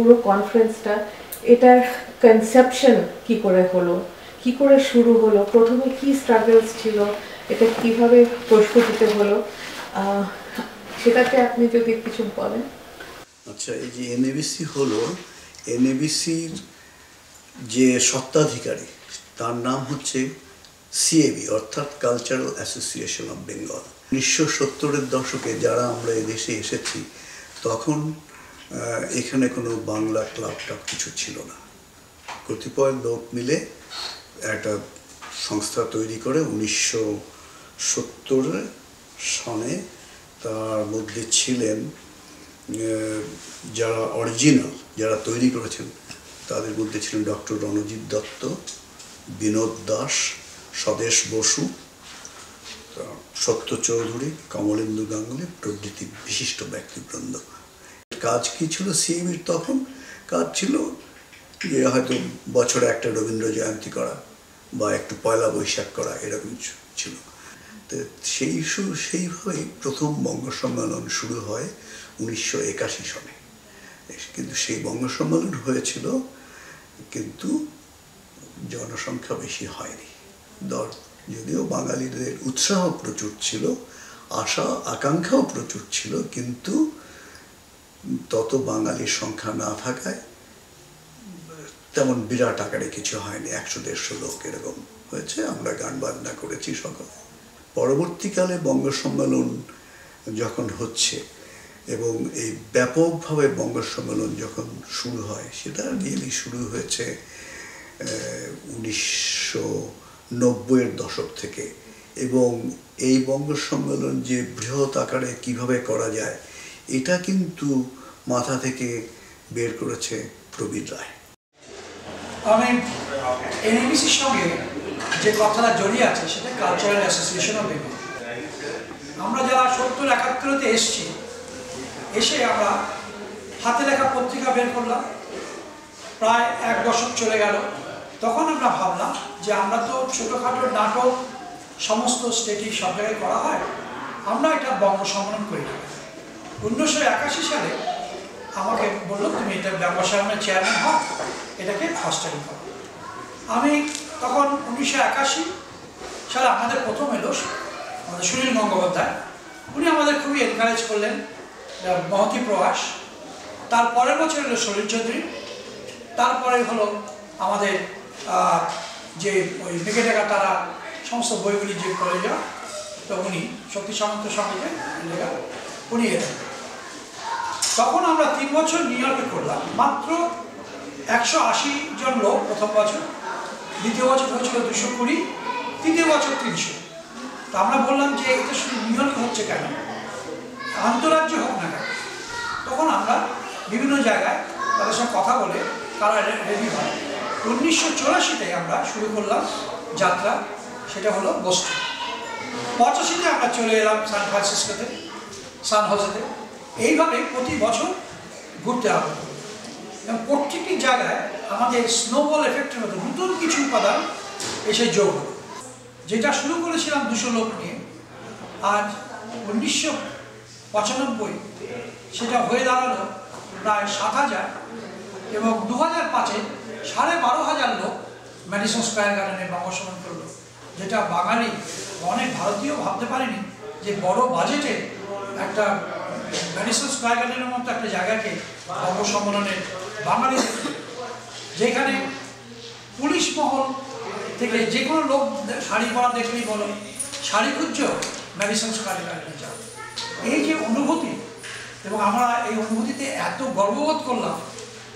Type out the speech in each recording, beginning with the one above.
পুরো কনফারেন্সটা, এটার কনসেপশন কি করে হলো, কি করে শুরু হলো, প্রথমে কি স্ট্রাগলস ছিল, এটা কিভাবে প্রস্ফুটিত হলো, সেটাতে আপনি যদি কিছু বলেন। আচ্ছা, এই যে এনএবিসি হলো, এনএবিসির যে সত্ত্বাধিকারী তার নাম হচ্ছে সিএবি, অর্থাৎ কালচারাল অ্যাসোসিয়েশন অফ বেঙ্গল। 1970-এর দশকে যারা আমরা এদেশে এসেছি তখন এখানে কোনো বাংলা ক্লাব টাব কিছু ছিল না। কতিপয় লোক মিলে একটা সংস্থা তৈরি করে 1970 সনে। তার মধ্যে ছিলেন যারা অরিজিনাল, যারা তৈরি করেছেন তাদের মধ্যে ছিলেন ডক্টর রণজিৎ দত্ত, বিনোদ দাস, স্বদেশ বসু, সত্য চৌধুরী, কমলেন্দু গাঙ্গুলি প্রভৃতি বিশিষ্ট ব্যক্তিবৃন্দ। কাজ কি ছিল সিএবির তখন? কাজ ছিল যে হয়তো বছরে একটা রবীন্দ্র জয়ন্তী করা বা একটু পয়লা বৈশাখ করা, এরকম ছিল। তো সেইভাবেই প্রথম বঙ্গ সম্মেলন শুরু হয় 1981 সনে। কিন্তু সেই বঙ্গ সম্মেলন হয়েছিল, কিন্তু জনসংখ্যা বেশি হয়নি। যদিও বাঙালিদের উৎসাহ প্রচুর ছিল, আশা আকাঙ্ক্ষাও প্রচুর ছিল, কিন্তু তত বাঙালির সংখ্যা না থাকায় তেমন বিরাট আকারে কিছু হয়নি। 100-150 লোক এরকম হয়েছে। আমরা গান বাজনা করেছি সকল। পরবর্তীকালে বঙ্গ সম্মেলন যখন হচ্ছে এবং এই ব্যাপকভাবে বঙ্গ সম্মেলন যখন শুরু হয়, সেটা রিয়েলি শুরু হয়েছে 1990-এর দশক থেকে। এবং এই বঙ্গ সম্মেলন যে বৃহৎ আকারে কিভাবে করা যায়, এটা কিন্তু মাথা থেকে বের করেছে প্রবীর রায়। আমি এনএবিসির সঙ্গে যে কথাটা জড়িয়ে আছে সেটা কালচারাল অ্যাসোসিয়েশন অফ বেঙ্গল। আমরা যারা 70-71-তে এসছি, এসে আমরা হাতে লেখা পত্রিকা বের করলাম, প্রায় 1 দশক চলে গেল। তখন আমরা ভাবলাম যে আমরা তো ছোটোখাটো নাটক সমস্ত স্টেটে সব জায়গায় করা হয়, আমরা এটা বঙ্গ সম্মেলন করি না। 1981 সালে আমাকে বললো, তুমি এটা বঙ্গ সম্মেলনের চেয়ারম্যান হও, এটাকে ফাস্টারিং করো। আমি তখন 1981 সালে আমাদের প্রথম এলো আমাদের সুনীল গঙ্গোপাধ্যায়, উনি আমাদের খুবই এনকারেজ করলেন, মহতি প্রয়াস। তারপরের বছর এলো সলিল চৌধুরী, তারপরে হলো আমাদের যে ওই মেঘেডাকা তারা সমস্ত বইগুলি যে করে যাওয়া, তো উনি শক্তি সামন্ত সঙ্গে লেখা উনি এলেন। তখন আমরা 3 বছর নিউ ইয়র্কে করলাম, মাত্র 180 জন লোক প্রথম বছর, দ্বিতীয় বছর হয়েছিল 220, তৃতীয় বছর 300। তো আমরা বললাম যে এটা শুধু নিউ ইয়র্কে হচ্ছে কেন, আন্তরাজ্য হোক না কেন। তখন আমরা বিভিন্ন জায়গায় তাদের সঙ্গে কথা বলে তারা রেডি হয়। 1984-তে আমরা শুরু করলাম যাত্রা, সেটা হলো বোস্টন। 85-তে আমরা চলে এলাম সান ফ্রান্সিসকোতে, সান হোসেতে। এইভাবে প্রতি বছর ঘুরতে হবে এবং প্রত্যেকটি জায়গায় আমাদের স্নোবল এফেক্টের মতো নতুন কিছু উপাদান এসে যোগ হলো। যেটা শুরু করেছিলাম 200 লোক নিয়ে, আজ 1995 সেটা হয়ে দাঁড়ালো প্রায় 7000, এবং 2005-এ 12,500 লোক ম্যাডিসন স্কোয়ার গার্ডেনে বঙ্গ সম্মেলন করলো, যেটা বাঙালি অনেক ভারতীয় ভাবতে পারেনি যে বড় বাজেটে একটা ম্যাডিসন স্কোয়ার গার্ডেনের মতো একটা জায়গাকে বঙ্গ সম্মেলনে বাঙালি, যেখানে পুলিশ মহল থেকে যে কোনো লোক শাড়ি পরা দেখলেই বলো শাড়ি খুঁজছো, ম্যাডিসন স্কোয়ার গার্ডেনে যাও। এই যে অনুভূতি, এবং আমরা এই অনুভূতিতে এত গর্ববোধ করলাম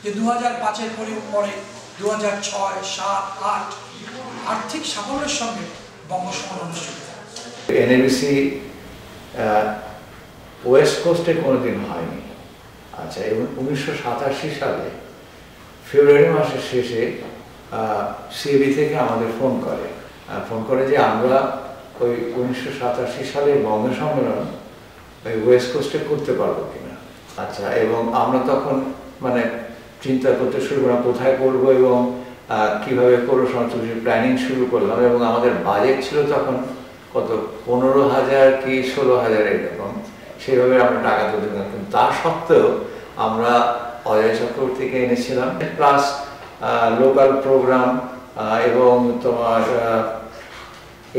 যে 2005-এর পরে 2006, 7, 8 আর্থিক সাফল্যের সঙ্গে বঙ্গ সম্মেলন অনুষ্ঠিত। এনএবিসি ওয়েস্ট কোস্টে কোনোদিন হয়নি। আচ্ছা, এবং 1987 সালে ফেব্রুয়ারি মাসের শেষে সিএবি থেকে আমাদের ফোন করে যে আমরা ওই 1987 সালে বঙ্গ সম্মেলন ওই ওয়েস্ট কোস্টে করতে পারবো কিনা। আচ্ছা, এবং আমরা তখন মানে চিন্তা করতে শুরু করলাম কোথায় করবো এবং কীভাবে করবো, সমস্ত কিছু প্ল্যানিং শুরু করলাম। এবং আমাদের বাজেট ছিল তখন কত 15,000 কি 16,000 এরকম, সেইভাবে আমরা টাকা তুলতে পারতাম। তা সত্ত্বেও আমরা অজয় চক্রবর্তীকে এনেছিলাম, প্লাস লোকাল প্রোগ্রাম এবং তোমার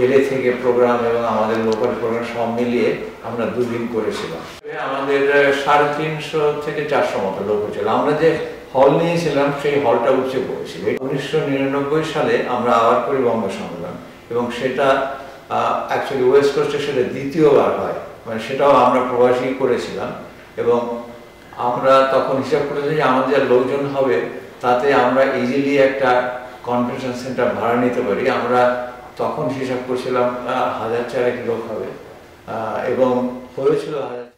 এলএ থেকে প্রোগ্রাম এবং আমাদের লোকাল প্রোগ্রাম সব মিলিয়ে আমরা 2 দিন করেছিলাম। আমাদের 350 থেকে 400 মতো লোক হয়েছিল। আমরা যে হল নিয়েছিলাম সেই হলটা উঠে পড়েছিল। 1999 সালে আমরা আবার করি বঙ্গ সম্মেলন, এবং সেটা অ্যাকচুয়ালি ওয়েস্ট কোস্টে সেটা দ্বিতীয়বার হয়, মানে সেটাও আমরা প্রবাসী করেছিলাম। এবং আমরা তখন হিসাব করেছি যে আমাদের যা লোকজন হবে তাতে আমরা ইজিলি একটা কনভেনশন সেন্টার ভাড়া নিতে পারি। আমরা তখন হিসাব করছিলাম 1000 4 লোক হবে, এবং হয়েছিল 1000।